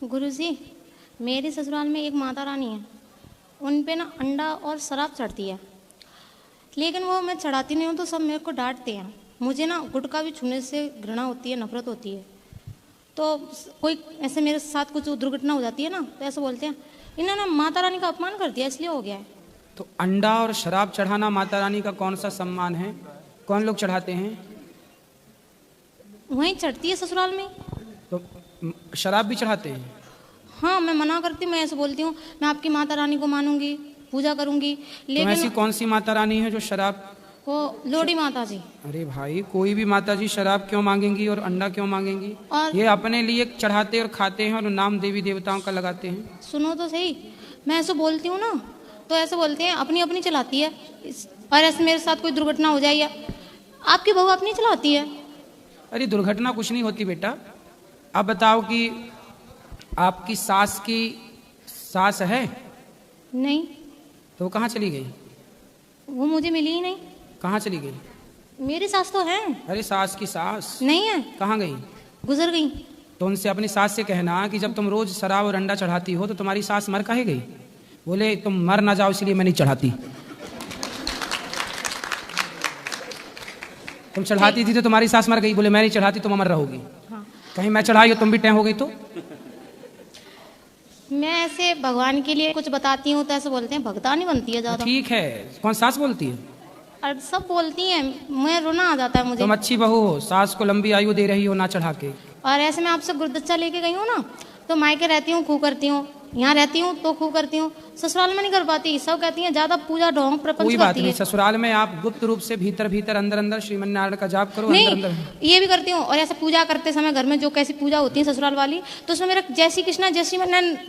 गुरुजी, मेरे ससुराल में एक माता रानी है। उन पे ना अंडा और शराब चढ़ती है, लेकिन वो मैं चढ़ाती नहीं हूँ तो सब मेरे को डांटते हैं। मुझे ना गुटखा भी छूने से घृणा होती है, नफरत होती है। तो कोई ऐसे मेरे साथ कुछ दुर्घटना हो जाती है ना, तो ऐसे बोलते हैं इन्होंने माता रानी का अपमान कर दिया, इसलिए हो गया है। तो अंडा और शराब चढ़ाना माता रानी का कौन सा सम्मान है? कौन लोग चढ़ाते हैं? वहीं चढ़ती है ससुराल में। तो शराब भी चढ़ाते हैं? हाँ, मैं मना करती हूँ, मैं ऐसे बोलती हूँ मैं आपकी माता रानी को मानूंगी, पूजा करूंगी, लेकिन ऐसी कौन सी माता रानी है जो शराब? वो लोडी माता जी। अरे भाई, कोई भी माता जी शराब क्यों मांगेंगी और अंडा क्यों मांगेंगी? और ये अपने लिए चढ़ाते और खाते हैं और नाम देवी देवताओं का लगाते हैं। सुनो तो सही, मैं ऐसे बोलती हूँ ना, तो ऐसे बोलते हैं अपनी अपनी चलाती है। और ऐसे मेरे साथ कोई दुर्घटना हो जाए या आपकी बहू अपनी चलाती है। अरे दुर्घटना कुछ नहीं होती बेटा। अब बताओ कि आपकी सास की सास है? नहीं। तो वो कहाँ चली गई? वो मुझे मिली ही नहीं। कहाँ चली गई? मेरी सास तो है। अरे सास की सास नहीं है। कहाँ गई? गुजर गई। तो उनसे अपनी सास से कहना कि जब तुम रोज शराब और अंडा चढ़ाती हो तो तुम्हारी सास मर काहे गई? बोले तुम मर ना जाओ इसलिए मैं नहीं चढ़ाती। तुम चढ़ाती थी तो तुम्हारी सास मर गई, बोले मैं नहीं चढ़ाती तुम अमर रहोगी। हाँ। कहीं मैं चढ़ाई हो तुम भी टैं हो गई तो? मैं ऐसे भगवान के लिए कुछ बताती हूँ तो ऐसे बोलते हैं भगतानी बनती है ज्यादा। ठीक है, कौन सास बोलती है? और सब बोलती हैं, मैं रोना आ जाता है मुझे। तुम अच्छी बहू हो, सास को लंबी आयु दे रही हो ना चढ़ा के। और ऐसे मैं आपसे गुरुदक्षा लेके गई हूँ ना, तो मायके रहती हूँ खूब करती हूँ, यहाँ रहती हूँ तो खूब करती हूँ, ससुराल में नहीं कर पाती। सब कहती हैं ज्यादा पूजा ढोंग प्रपंच कोई बात करती नहीं, है। ससुराल में आप गुप्त रूप से भीतर भीतर अंदर अंदर श्रीमन नारायण का जाप करो। नहीं, अंदर अंदर ये भी करती हूँ। और ऐसे पूजा करते समय घर में जो कैसी पूजा होती है ससुराल वाली, तो उसमें मेरा जय श्री कृष्णा जय श्री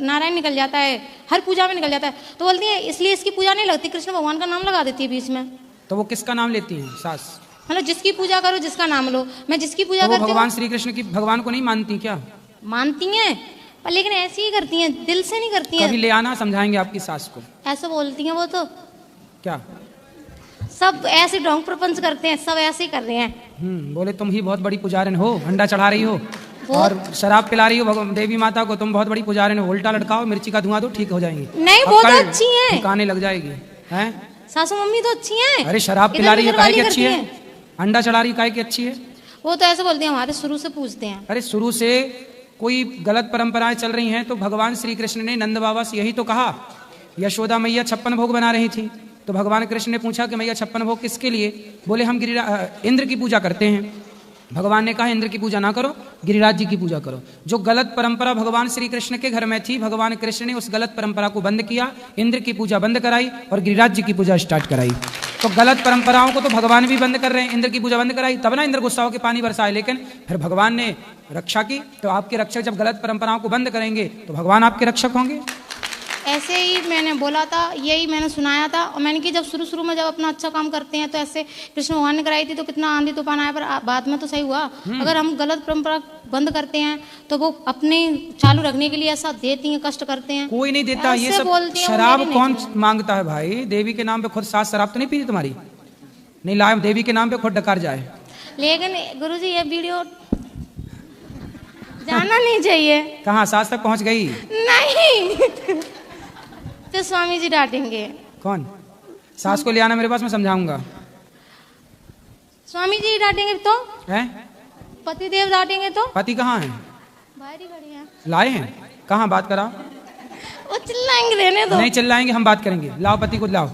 नारायण निकल जाता है, हर पूजा में निकल जाता है। तो बोलती है इसलिए इसकी पूजा नहीं लगती, कृष्ण भगवान का नाम लगा देती है बीच में। तो वो किसका नाम लेती हैं सास? मतलब जिसकी पूजा करो, जिसका नाम लो। मैं जिसकी पूजा तो वो करती भगवान हूँ। श्री कृष्ण की भगवान को नहीं मानती क्या? मानती हैं, पर लेकिन ऐसे ही करती हैं, दिल से नहीं करती हैं। कभी ले आना, समझाएंगे आपकी सास को। ऐसे बोलती हैं वो तो। क्या? सब ऐसे ढोंग प्रपंच करते हैं, सब ऐसे ही कर रहे हैं। बोले तुम ही बहुत बड़ी पुजारन हो, अंडा चढ़ा रही हो और शराब पिला रही हो देवी माता को, तुम बहुत बड़ी पुजारन हो। उल्टा लटकाओ, मिर्ची का धुआं दो, ठीक हो जाएंगी। नहीं, वो तो अच्छी है, काने लग जाएगी। हैं? सासू मम्मी तो अच्छी हैं। अरे शराब पिला रही है काहे की अच्छी है? अंडा चढ़ा रही है काहे की अच्छी है? वो तो ऐसे बोलते हैं हमारे शुरू से पूछते हैं। अरे शुरू से कोई गलत परंपराएं चल रही हैं तो भगवान श्री कृष्ण ने नंद बाबा से यही तो कहा। यशोदा मैया 56 भोग बना रही थी तो भगवान कृष्ण ने पूछा कि मैया 56 भोग किसके लिए? बोले हम इंद्र की पूजा करते हैं। भगवान ने कहा इंद्र की पूजा ना करो, गिरिराज जी की पूजा करो। जो गलत परंपरा भगवान श्री कृष्ण के घर में थी, भगवान कृष्ण ने उस गलत परंपरा को बंद किया, इंद्र की पूजा बंद कराई और गिरिराज जी की पूजा स्टार्ट कराई। तो गलत परंपराओं को तो भगवान भी बंद कर रहे हैं, इंद्र की पूजा बंद कराई, तब ना इंद्र गुस्सा होकर पानी बरसाए। लेकिन फिर भगवान ने रक्षा की। तो आपके रक्षक जब गलत परंपराओं को बंद करेंगे तो भगवान आपके रक्षक होंगे। ऐसे ही मैंने बोला था, यही मैंने सुनाया था। और मैंने कि जब शुरू में जब अपना अच्छा काम करते हैं तो ऐसे कृष्ण भगवान ने कराई थी तो कितना आंधी तूफान आया, पर बाद में तो सही हुआ। अगर हम गलत परंपरा बंद करते हैं तो वो अपने चालू रखने के लिए ऐसा देती हैं, कष्ट करते हैं। कोई नहीं देता ये सब। शराब कौन मांगता है भाई? देवी के नाम पे खुद सास शराब तो नहीं पीती तुम्हारी? नहीं लाए देवी के नाम पे खुद डकार जाए। लेकिन गुरुजी ये वीडियो जाना नहीं चाहिए। कहाँ सास तक पहुंच गई? नहीं तो स्वामी जी डांटेंगे। कौन? सास को ले आना मेरे पास, मैं समझाऊंगा। स्वामी जी डांटेंगे तो? हैं? पति देव डांटेंगे तो? पति कहाँ है? बाहर ही खड़े हैं। लाए हैं? कहाँ? बात कराओ। वो चिल्लाएंगे, रहने दो। नहीं चिल्लाएंगे, हम बात करेंगे। लाओ पति को लाओ।